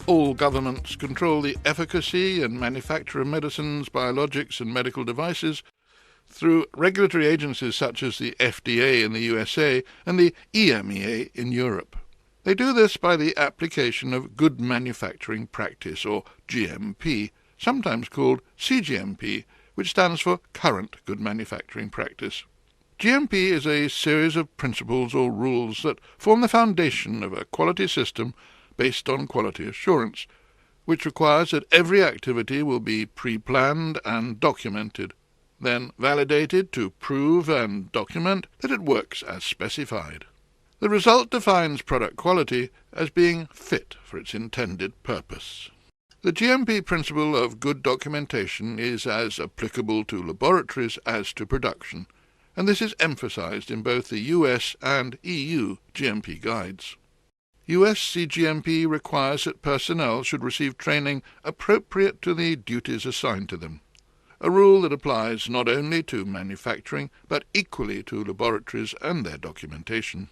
All governments control the efficacy and manufacture of medicines, biologics and medical devices through regulatory agencies such as the FDA in the USA and the EMEA in Europe. They do this by the application of good manufacturing practice, or GMP, sometimes called CGMP, which stands for Current Good Manufacturing Practice. GMP is a series of principles or rules that form the foundation of a quality system based on quality assurance, which requires that every activity will be pre-planned and documented, then validated to prove and document that it works as specified. The result defines product quality as being fit for its intended purpose. The GMP principle of good documentation is as applicable to laboratories as to production, and this is emphasized in both the US and EU GMP guides. US CGMP requires that personnel should receive training appropriate to the duties assigned to them, a rule that applies not only to manufacturing but equally to laboratories and their documentation.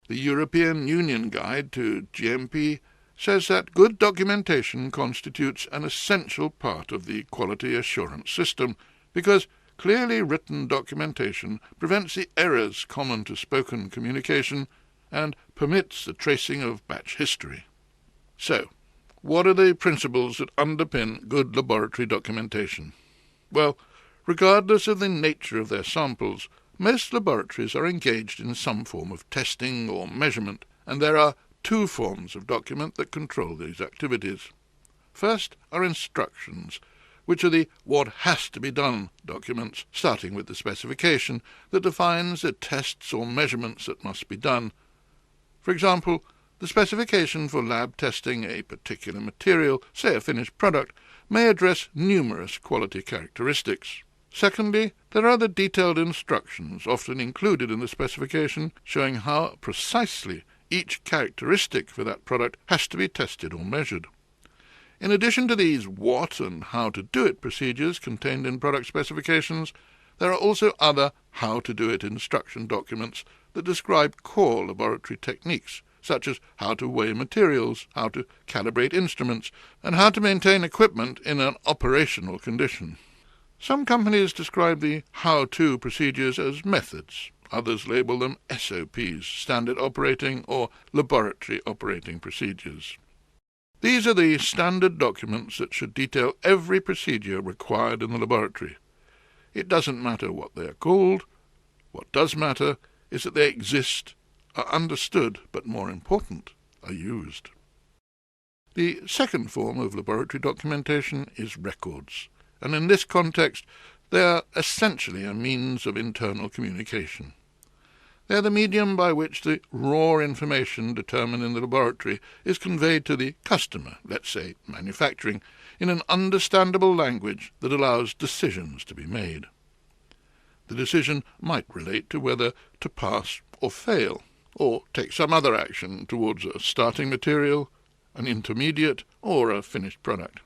The European Union Guide to GMP says that good documentation constitutes an essential part of the quality assurance system because clearly written documentation prevents the errors common to spoken communication and permits the tracing of batch history. So, what are the principles that underpin good laboratory documentation? Well, regardless of the nature of their samples, most laboratories are engaged in some form of testing or measurement, and there are two forms of document that control these activities. First are instructions, which are the what has to be done documents, starting with the specification that defines the tests or measurements that must be done. For example, the specification for lab testing a particular material, say a finished product, may address numerous quality characteristics. Secondly, there are the detailed instructions, often included in the specification, showing how precisely each characteristic for that product has to be tested or measured. In addition to these what and how to do it procedures contained in product specifications, there are also other how to do it instruction documents that describe core laboratory techniques, such as how to weigh materials, how to calibrate instruments, and how to maintain equipment in an operational condition. Some companies describe the how-to procedures as methods. Others label them SOPs, standard operating or laboratory operating procedures. These are the standard documents that should detail every procedure required in the laboratory. It doesn't matter what they are called. What does matter is that they exist, are understood, but more important, are used. The second form of laboratory documentation is records, and in this context they are essentially a means of internal communication. They are the medium by which the raw information determined in the laboratory is conveyed to the customer, let's say manufacturing, in an understandable language that allows decisions to be made. The decision might relate to whether to pass or fail, or take some other action towards a starting material, an intermediate, or a finished product.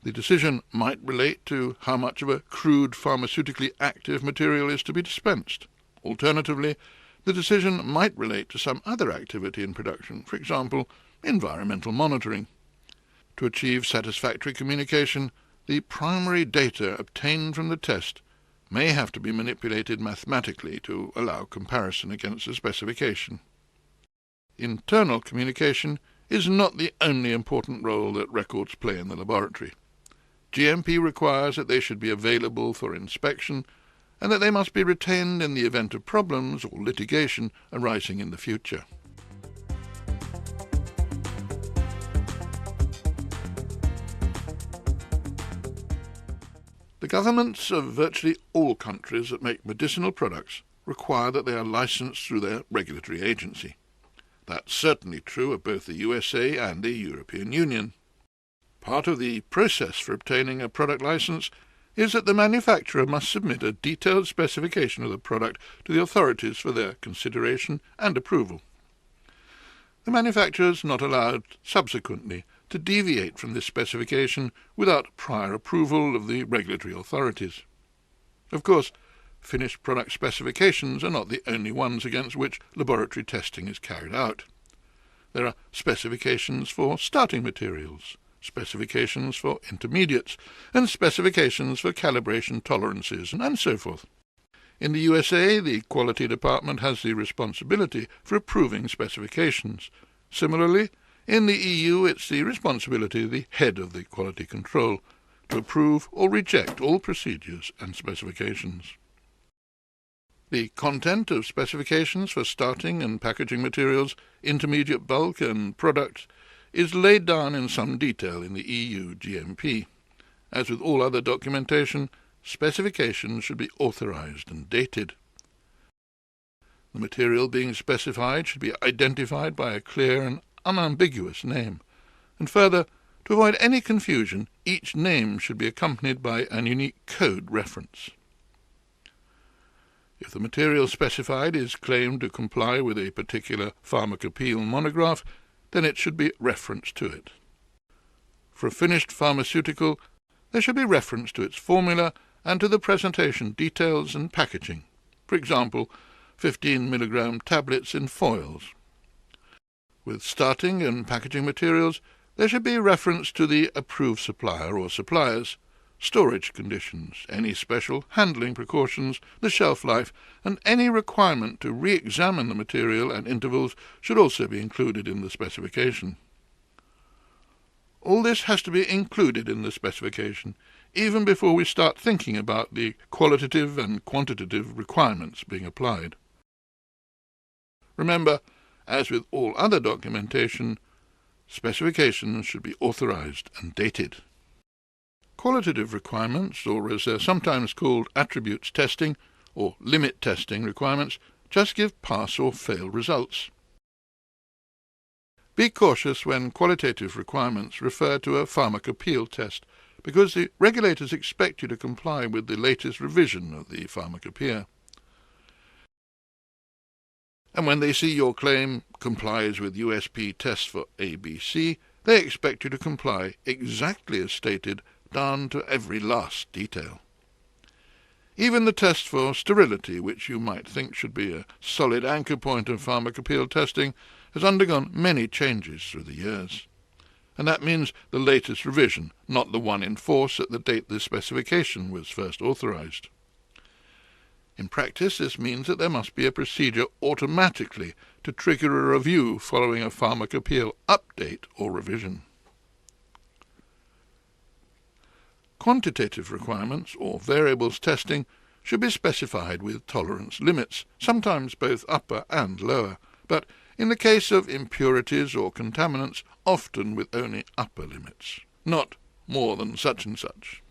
The decision might relate to how much of a crude pharmaceutically active material is to be dispensed. Alternatively, the decision might relate to some other activity in production, for example, environmental monitoring. To achieve satisfactory communication, the primary data obtained from the test may have to be manipulated mathematically to allow comparison against the specification. Internal communication is not the only important role that records play in the laboratory. GMP requires that they should be available for inspection and that they must be retained in the event of problems or litigation arising in the future. The governments of virtually all countries that make medicinal products require that they are licensed through their regulatory agency. That's certainly true of both the USA and the European Union. Part of the process for obtaining a product license is that the manufacturer must submit a detailed specification of the product to the authorities for their consideration and approval. The manufacturer is not allowed subsequently to deviate from this specification without prior approval of the regulatory authorities. Of course, finished product specifications are not the only ones against which laboratory testing is carried out. There are specifications for starting materials, specifications for intermediates, and specifications for calibration tolerances, and so forth. In the USA, the Quality Department has the responsibility for approving specifications. Similarly, in the EU, it's the responsibility of the head of the quality control to approve or reject all procedures and specifications. The content of specifications for starting and packaging materials, intermediate bulk and products is laid down in some detail in the EU GMP. As with all other documentation, specifications should be authorized and dated. The material being specified should be identified by a clear and unambiguous name, and further, to avoid any confusion, each name should be accompanied by an unique code reference. If the material specified is claimed to comply with a particular pharmacopoeia monograph, then it should be referenced to it. For a finished pharmaceutical, there should be reference to its formula and to the presentation details and packaging, for example, 15 mg tablets in foils. With starting and packaging materials, there should be reference to the approved supplier or suppliers, storage conditions, any special handling precautions, the shelf life, and any requirement to re-examine the material at intervals should also be included in the specification. All this has to be included in the specification, even before we start thinking about the qualitative and quantitative requirements being applied. Remember, as with all other documentation, specifications should be authorized and dated. Qualitative requirements, or as they're sometimes called attributes testing or limit testing requirements, just give pass or fail results. Be cautious when qualitative requirements refer to a pharmacopoeia test, because the regulators expect you to comply with the latest revision of the pharmacopoeia. And when they see your claim complies with USP tests for ABC, they expect you to comply exactly as stated, down to every last detail. Even the test for sterility, which you might think should be a solid anchor point of pharmacopoeia testing, has undergone many changes through the years. And that means the latest revision, not the one in force at the date the specification was first authorized. In practice, this means that there must be a procedure automatically to trigger a review following a pharmacopoeia update or revision. Quantitative requirements, or variables testing, should be specified with tolerance limits, sometimes both upper and lower, but in the case of impurities or contaminants, often with only upper limits, not more than such and such.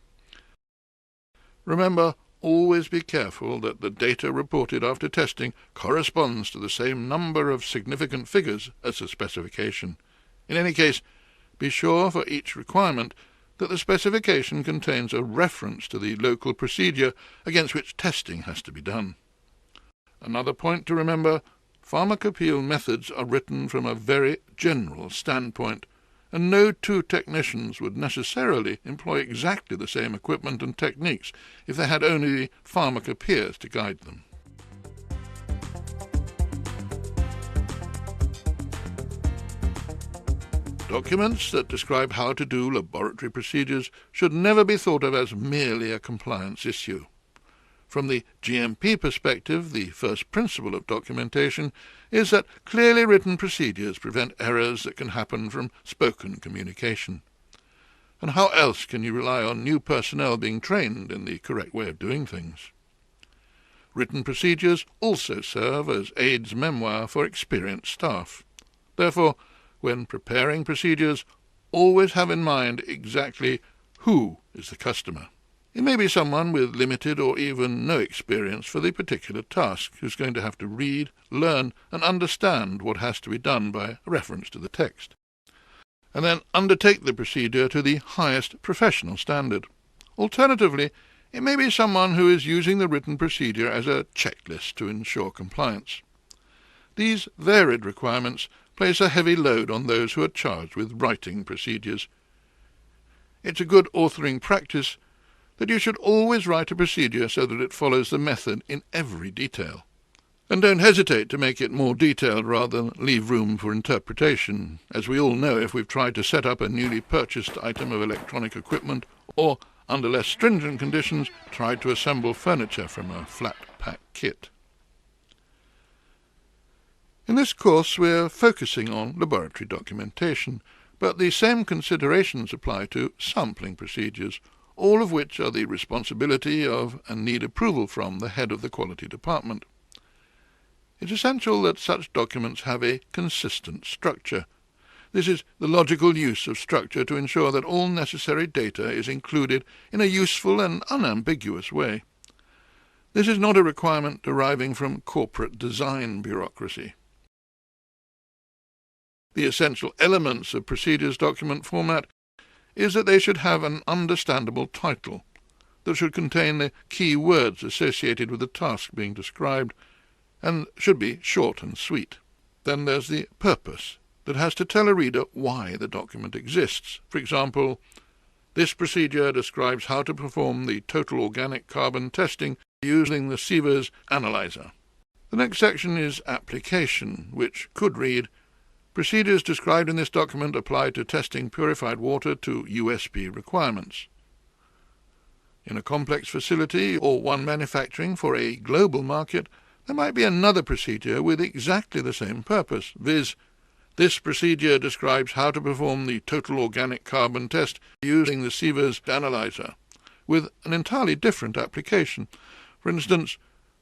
Remember, always be careful that the data reported after testing corresponds to the same number of significant figures as the specification. In any case, be sure for each requirement that the specification contains a reference to the local procedure against which testing has to be done. Another point to remember, pharmacopoeia methods are written from a very general standpoint, and no two technicians would necessarily employ exactly the same equipment and techniques if they had only the pharmacopoeias to guide them. Documents that describe how to do laboratory procedures should never be thought of as merely a compliance issue. From the GMP perspective, the first principle of documentation is that clearly written procedures prevent errors that can happen from spoken communication. And how else can you rely on new personnel being trained in the correct way of doing things? Written procedures also serve as aides memoire for experienced staff. Therefore, when preparing procedures, always have in mind exactly who is the customer. It may be someone with limited or even no experience for the particular task, who's going to have to read, learn, and understand what has to be done by reference to the text, and then undertake the procedure to the highest professional standard. Alternatively, it may be someone who is using the written procedure as a checklist to ensure compliance. These varied requirements place a heavy load on those who are charged with writing procedures. It's a good authoring practice that you should always write a procedure so that it follows the method in every detail. And don't hesitate to make it more detailed rather than leave room for interpretation. As we all know, if we've tried to set up a newly purchased item of electronic equipment, or, under less stringent conditions, tried to assemble furniture from a flat-pack kit. In this course we're focusing on laboratory documentation, but the same considerations apply to sampling procedures, all of which are the responsibility of and need approval from the head of the quality department. It's essential that such documents have a consistent structure. This is the logical use of structure to ensure that all necessary data is included in a useful and unambiguous way. This is not a requirement deriving from corporate design bureaucracy. The essential elements of procedures document format is that they should have an understandable title, that should contain the key words associated with the task being described, and should be short and sweet. Then there's the purpose, that has to tell a reader why the document exists. For example, this procedure describes how to perform the total organic carbon testing using the Sievers analyzer. The next section is application, which could read, procedures described in this document apply to testing purified water to USP requirements. In a complex facility or one manufacturing for a global market, there might be another procedure with exactly the same purpose, viz., this procedure describes how to perform the total organic carbon test using the Sievers analyzer, with an entirely different application. For instance,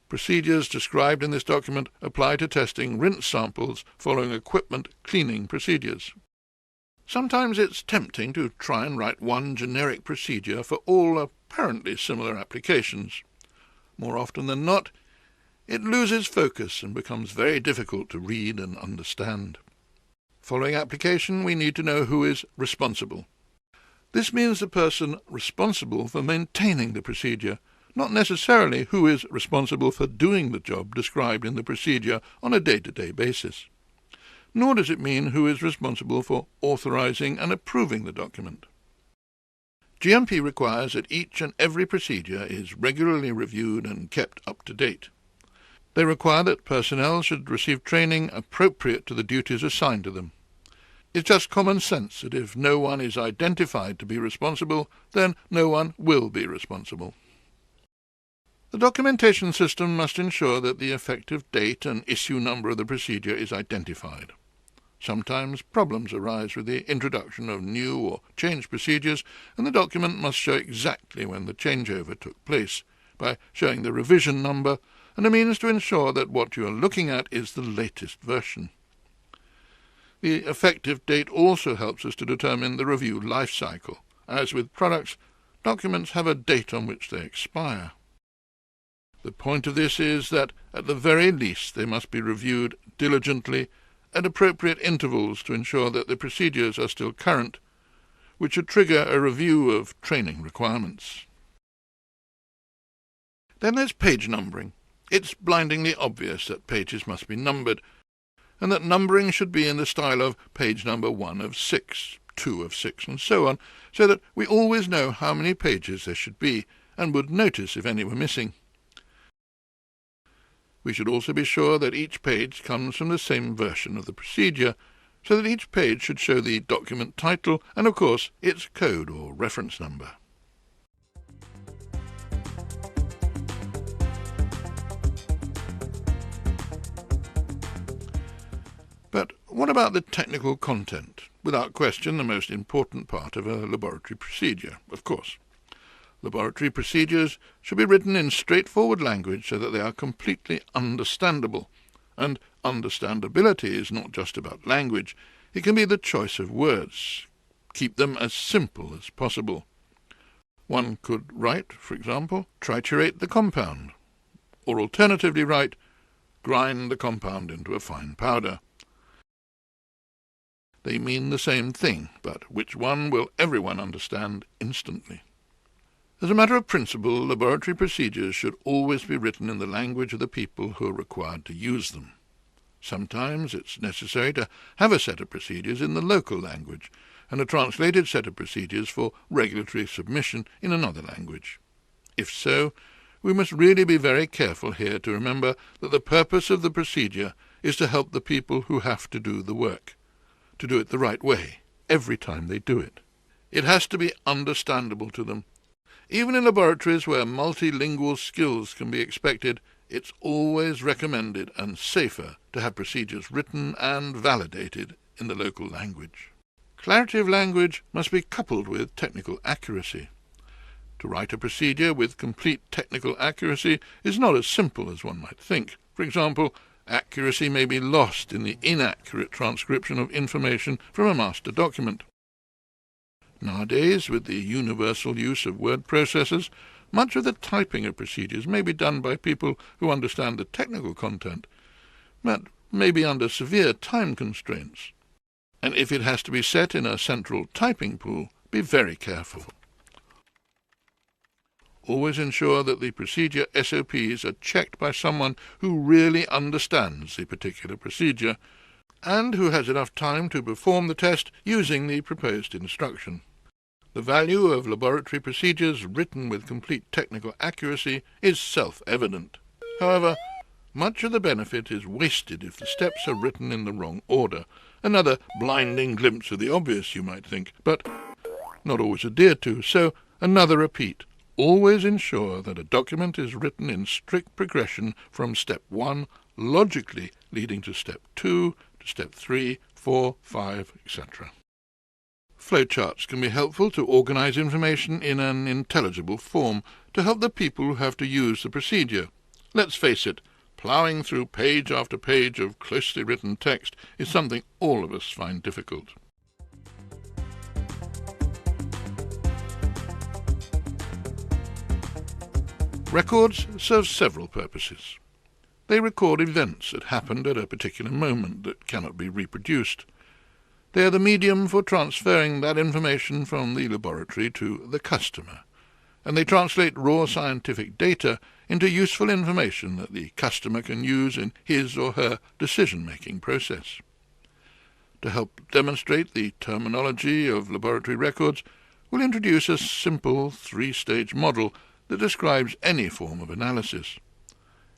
procedures described in this document apply to testing rinse samples following equipment cleaning procedures. Sometimes it's tempting to try and write one generic procedure for all apparently similar applications. More often than not, it loses focus and becomes very difficult to read and understand. Following application, we need to know who is responsible. This means the person responsible for maintaining the procedure, not necessarily who is responsible for doing the job described in the procedure on a day-to-day basis. Nor does it mean who is responsible for authorizing and approving the document. GMP requires that each and every procedure is regularly reviewed and kept up to date. They require that personnel should receive training appropriate to the duties assigned to them. It's just common sense that if no one is identified to be responsible, then no one will be responsible. The documentation system must ensure that the effective date and issue number of the procedure is identified. Sometimes problems arise with the introduction of new or changed procedures, and the document must show exactly when the changeover took place, by showing the revision number and a means to ensure that what you are looking at is the latest version. The effective date also helps us to determine the review life cycle. As with products, documents have a date on which they expire. The point of this is that, at the very least, they must be reviewed diligently at appropriate intervals to ensure that the procedures are still current, which should trigger a review of training requirements. Then there's page numbering. It's blindingly obvious that pages must be numbered, and that numbering should be in the style of page number 1 of 6, 2 of 6, and so on, so that we always know how many pages there should be, and would notice if any were missing. We should also be sure that each page comes from the same version of the procedure, so that each page should show the document title and, of course, its code or reference number. But what about the technical content? Without question, the most important part of a laboratory procedure, of course. Laboratory procedures should be written in straightforward language so that they are completely understandable. And understandability is not just about language. It can be the choice of words. Keep them as simple as possible. One could write, for example, triturate the compound, or alternatively write, grind the compound into a fine powder. They mean the same thing, but which one will everyone understand instantly? As a matter of principle, laboratory procedures should always be written in the language of the people who are required to use them. Sometimes it's necessary to have a set of procedures in the local language, and a translated set of procedures for regulatory submission in another language. If so, we must really be very careful here to remember that the purpose of the procedure is to help the people who have to do the work, to do it the right way, every time they do it. It has to be understandable to them. Even in laboratories where multilingual skills can be expected, it's always recommended and safer to have procedures written and validated in the local language. Clarity of language must be coupled with technical accuracy. To write a procedure with complete technical accuracy is not as simple as one might think. For example, accuracy may be lost in the inaccurate transcription of information from a master document. Nowadays, with the universal use of word processors, much of the typing of procedures may be done by people who understand the technical content, but may be under severe time constraints. And if it has to be set in a central typing pool, be very careful. Always ensure that the procedure SOPs are checked by someone who really understands the particular procedure, and who has enough time to perform the test using the proposed instruction. The value of laboratory procedures written with complete technical accuracy is self-evident. However, much of the benefit is wasted if the steps are written in the wrong order. Another blinding glimpse of the obvious, you might think, but not always adhered to, so another repeat. Always ensure that a document is written in strict progression from step 1, logically leading to step 2, to step 3, 4, 5, etc. Flowcharts can be helpful to organize information in an intelligible form, to help the people who have to use the procedure. Let's face it, ploughing through page after page of closely written text is something all of us find difficult. Records serve several purposes. They record events that happened at a particular moment that cannot be reproduced. They are the medium for transferring that information from the laboratory to the customer, and they translate raw scientific data into useful information that the customer can use in his or her decision-making process. To help demonstrate the terminology of laboratory records, we'll introduce a simple three-stage model that describes any form of analysis.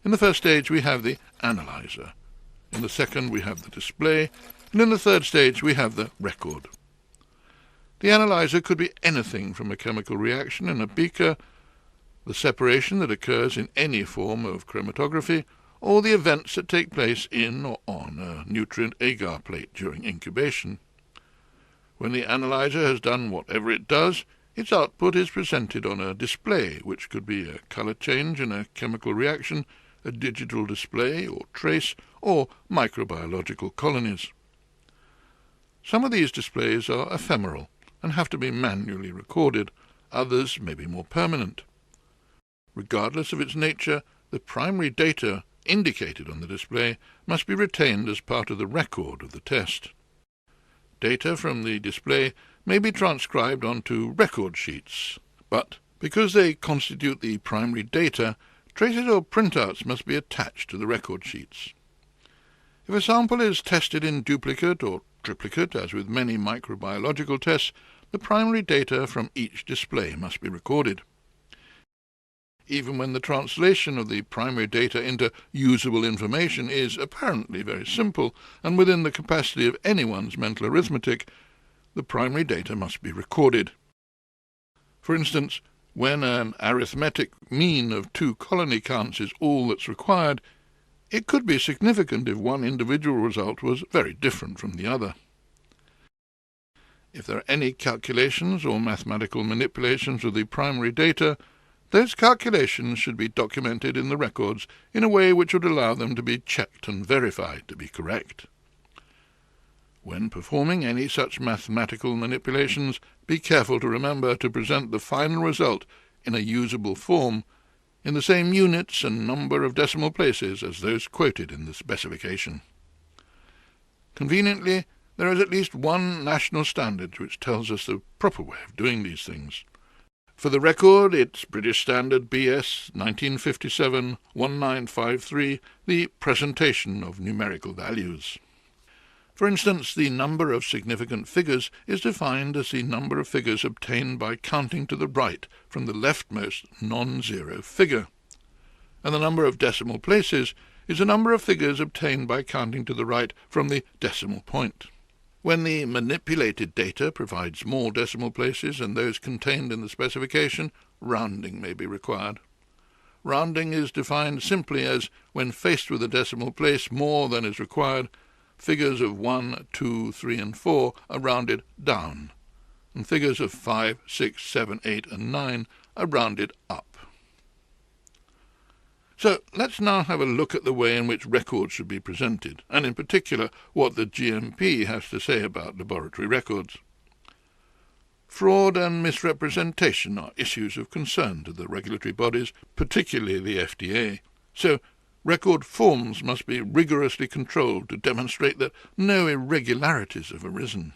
In the first stage we have the analyzer, in the second we have the display, and in the third stage we have the record. The analyzer could be anything from a chemical reaction in a beaker, the separation that occurs in any form of chromatography, or the events that take place in or on a nutrient agar plate during incubation. When the analyzer has done whatever it does, its output is presented on a display, which could be a color change in a chemical reaction, a digital display or trace, or microbiological colonies. Some of these displays are ephemeral and have to be manually recorded. Others may be more permanent. Regardless of its nature, the primary data indicated on the display must be retained as part of the record of the test. Data from the display may be transcribed onto record sheets, but because they constitute the primary data, traces or printouts must be attached to the record sheets. If a sample is tested in duplicate or triplicate, as with many microbiological tests, the primary data from each display must be recorded. Even when the translation of the primary data into usable information is apparently very simple and within the capacity of anyone's mental arithmetic, the primary data must be recorded. For instance, when an arithmetic mean of 2 colony counts is all that's required, it could be significant if one individual result was very different from the other. If there are any calculations or mathematical manipulations of the primary data, those calculations should be documented in the records in a way which would allow them to be checked and verified to be correct. When performing any such mathematical manipulations, be careful to remember to present the final result in a usable form, in the same units and number of decimal places as those quoted in the specification. Conveniently, there is at least one national standard which tells us the proper way of doing these things. For the record, it's British Standard BS 1957-1953, the presentation of numerical values. For instance, the number of significant figures is defined as the number of figures obtained by counting to the right from the leftmost non-zero figure. and the number of decimal places is the number of figures obtained by counting to the right from the decimal point. When the manipulated data provides more decimal places than those contained in the specification, rounding may be required. Rounding is defined simply as when faced with a decimal place more than is required, figures of 1, 2, 3 and 4 are rounded down, and figures of 5, 6, 7, 8 and 9 are rounded up. So let's now have a look at the way in which records should be presented, and in particular what the GMP has to say about laboratory records. Fraud and misrepresentation are issues of concern to the regulatory bodies, particularly the FDA, so record forms must be rigorously controlled to demonstrate that no irregularities have arisen.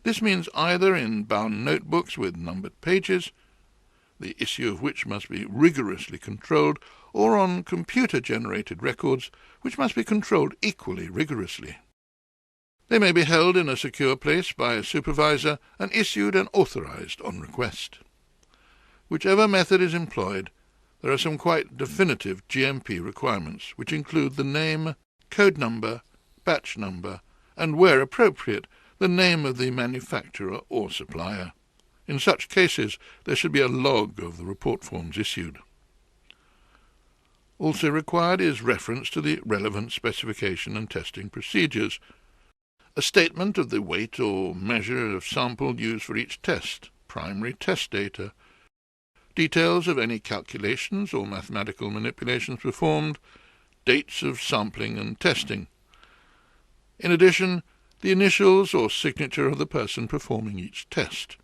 This means either in bound notebooks with numbered pages, the issue of which must be rigorously controlled, or on computer-generated records, which must be controlled equally rigorously. They may be held in a secure place by a supervisor and issued and authorized on request. Whichever method is employed, there are some quite definitive GMP requirements, which include the name, code number, batch number, and, where appropriate, the name of the manufacturer or supplier. In such cases, there should be a log of the report forms issued. Also required is reference to the relevant specification and testing procedures, a statement of the weight or measure of sample used for each test, primary test data, details of any calculations or mathematical manipulations performed, dates of sampling and testing. In addition, the initials or signature of the person performing each test,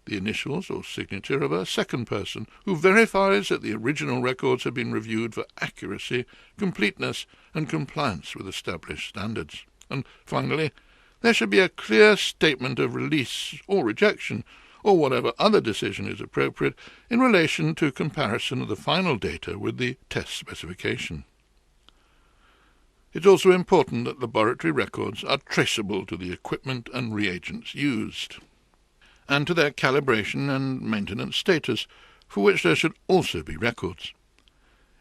the initials or signature of a second person who verifies that the original records have been reviewed for accuracy, completeness, and compliance with established standards. And finally, there should be a clear statement of release or rejection, or whatever other decision is appropriate, in relation to comparison of the final data with the test specification. It's also important that laboratory records are traceable to the equipment and reagents used, and to their calibration and maintenance status, for which there should also be records.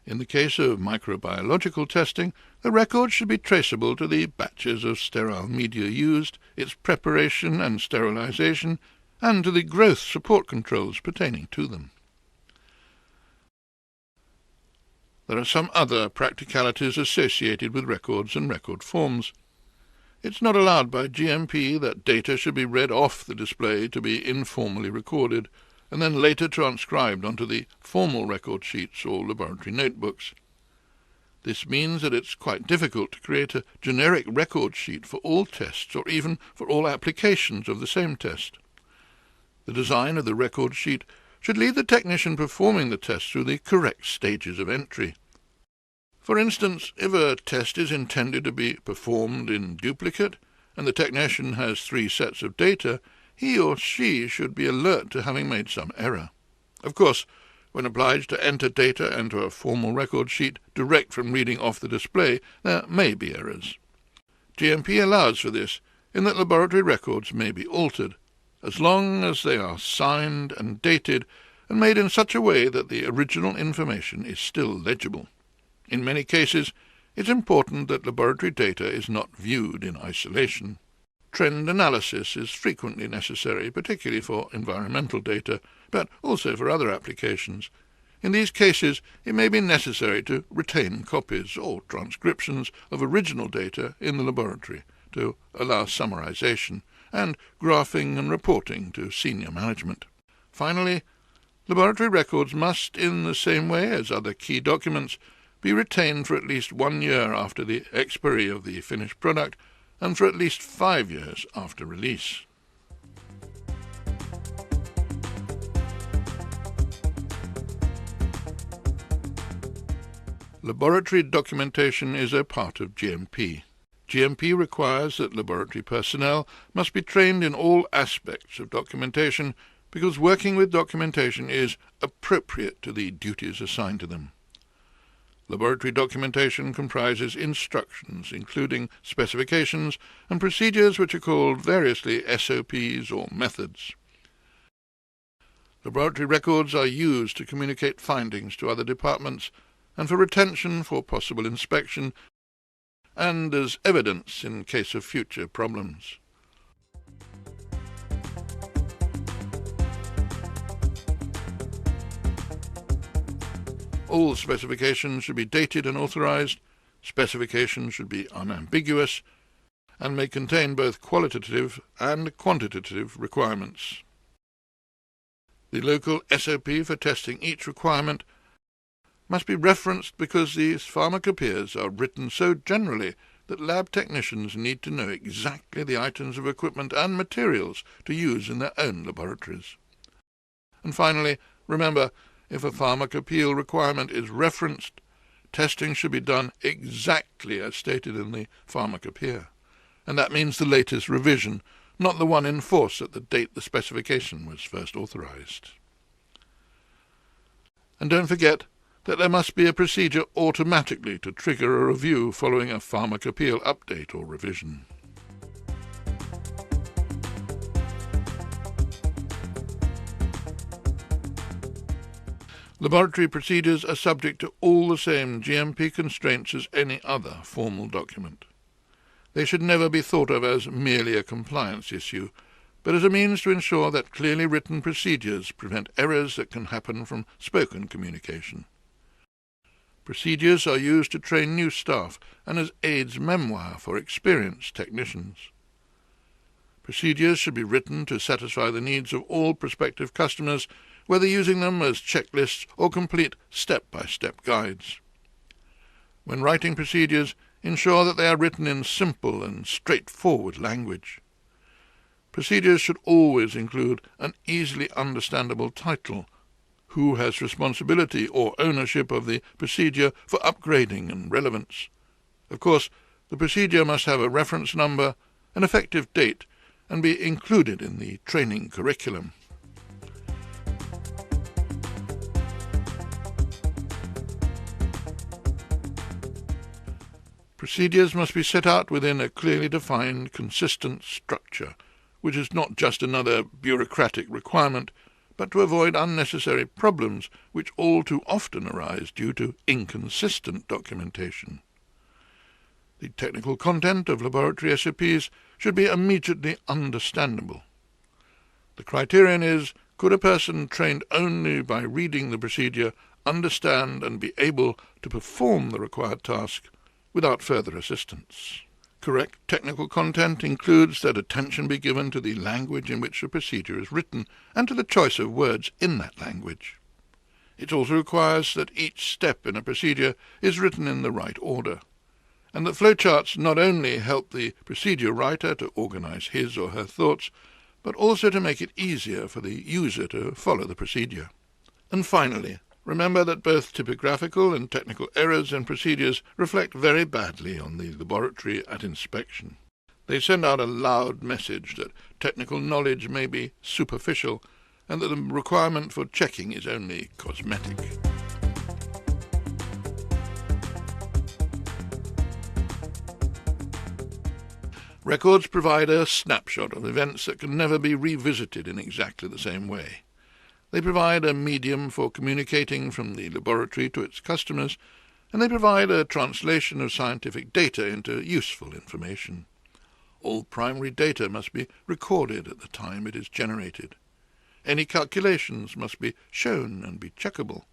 In the case of microbiological testing, the records should be traceable to the batches of sterile media used, its preparation and sterilization, and to the growth support controls pertaining to them. There are some other practicalities associated with records and record forms. It's not allowed by GMP that data should be read off the display to be informally recorded, and then later transcribed onto the formal record sheets or laboratory notebooks. This means that it's quite difficult to create a generic record sheet for all tests, or even for all applications of the same test. The design of the record sheet should lead the technician performing the test through the correct stages of entry. For instance, if a test is intended to be performed in duplicate, and the technician has 3 sets of data, he or she should be alert to having made some error. Of course, when obliged to enter data into a formal record sheet direct from reading off the display, there may be errors. GMP allows for this, in that laboratory records may be altered, as long as they are signed and dated and made in such a way that the original information is still legible. In many cases, it's important that laboratory data is not viewed in isolation. Trend analysis is frequently necessary, particularly for environmental data, but also for other applications. In these cases, it may be necessary to retain copies or transcriptions of original data in the laboratory to allow summarization and graphing and reporting to senior management. Finally, laboratory records must, in the same way as other key documents, be retained for at least 1 year after the expiry of the finished product and for at least 5 years after release. Laboratory documentation is a part of GMP. GMP requires that laboratory personnel must be trained in all aspects of documentation because working with documentation is appropriate to the duties assigned to them. Laboratory documentation comprises instructions, including specifications and procedures which are called variously SOPs or methods. Laboratory records are used to communicate findings to other departments and for retention for possible inspection and as evidence in case of future problems. All specifications should be dated and authorized. Specifications should be unambiguous and may contain both qualitative and quantitative requirements. The local SOP for testing each requirement must be referenced because these pharmacopoeias are written so generally that lab technicians need to know exactly the items of equipment and materials to use in their own laboratories. And finally, remember, if a pharmacopoeia requirement is referenced, testing should be done exactly as stated in the pharmacopoeia, and that means the latest revision, not the one in force at the date the specification was first authorized. And don't forget that there must be a procedure automatically to trigger a review following a pharmacopoeia update or revision. Laboratory procedures are subject to all the same GMP constraints as any other formal document. They should never be thought of as merely a compliance issue, but as a means to ensure that clearly written procedures prevent errors that can happen from spoken communication. Procedures are used to train new staff and as aides memoir for experienced technicians. Procedures should be written to satisfy the needs of all prospective customers, whether using them as checklists or complete step-by-step guides. When writing procedures, ensure that they are written in simple and straightforward language. Procedures should always include an easily understandable title, who has responsibility or ownership of the procedure for upgrading and relevance. Of course, the procedure must have a reference number, an effective date, and be included in the training curriculum. Procedures must be set out within a clearly defined, consistent structure, which is not just another bureaucratic requirement, but to avoid unnecessary problems which all too often arise due to inconsistent documentation. The technical content of laboratory SOPs should be immediately understandable. The criterion is, could a person trained only by reading the procedure understand and be able to perform the required task without further assistance? Correct technical content includes that attention be given to the language in which the procedure is written and to the choice of words in that language. It also requires that each step in a procedure is written in the right order, and that flowcharts not only help the procedure writer to organize his or her thoughts, but also to make it easier for the user to follow the procedure. And finally, remember that both typographical and technical errors in procedures reflect very badly on the laboratory at inspection. They send out a loud message that technical knowledge may be superficial and that the requirement for checking is only cosmetic. Records provide a snapshot of events that can never be revisited in exactly the same way. They provide a medium for communicating from the laboratory to its customers, and they provide a translation of scientific data into useful information. All primary data must be recorded at the time it is generated. Any calculations must be shown and be checkable.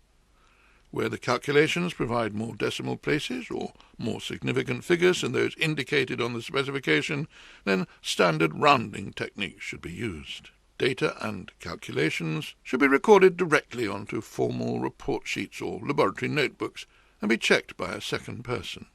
Where the calculations provide more decimal places or more significant figures than those indicated on the specification, then standard rounding techniques should be used. Data and calculations should be recorded directly onto formal report sheets or laboratory notebooks and be checked by a second person.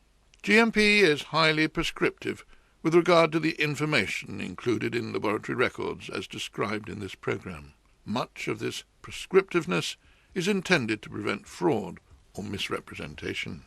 GMP is highly prescriptive with regard to the information included in laboratory records as described in this program. Much of this prescriptiveness is intended to prevent fraud or misrepresentation.